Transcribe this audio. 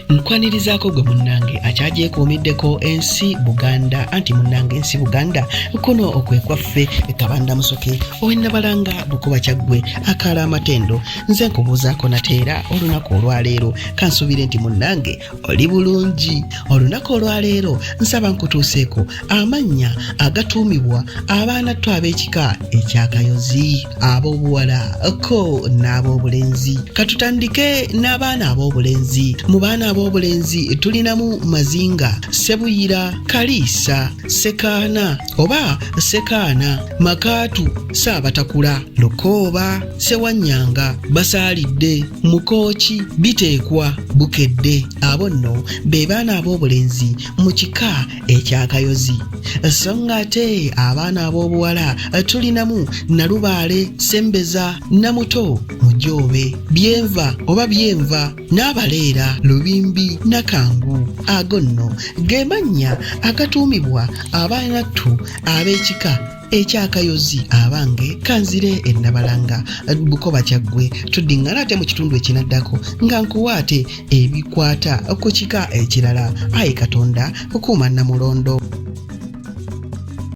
Nkwanirizaako gwe munnange akyagyekuumiddeko ensi Buganda anti munnange ensi Buganda kuno okwekwaffe Kabanda Musoke ow'ennabalanga Bukuba Kyaggwe akaala amatendo nze nkubuuzaako nateera olunaku olwaleero kansuubire nti munnange oli bulungi. Olunaku olwaleero nsaba nkutuuseeko amannya agatuumibwa abaanattu ab'ekika eky'Akayozi ab'obuwala ko n'ab'obulenzi. Katutandike n'abaana ab'obulenzi. Mu baana ab'obulenzi tulinamu Mazinga, Sebuyira, Kaliisa, Sekaana oba Sekaana, Makaatu, Saabatakula, Lukooba, Sewanyanga, Basaalidde, Mukooki, Biteekwa, Bukedde. Abo nno be baana ab'obulenzi mu kika eky'Akayozi. So ng'ate abaana ab'obuwala tulinamu Nalubaale, Sembeza, Namuto, Mujoobe, Byenva oba Byenva, N'Abaleera, Lubimbi, Nakangu. Ago nno ge mannya agatuumibwa abaanattu ab'ekika eky'Akayozi abange kanzire ennabalanga Bukoba Kyaggwe. Tuddiŋŋana ate mu kitundu ekinaddako nga nkuwaate ebikwata ku kika ekirala. Ayi Katonda kuuma Namulondo.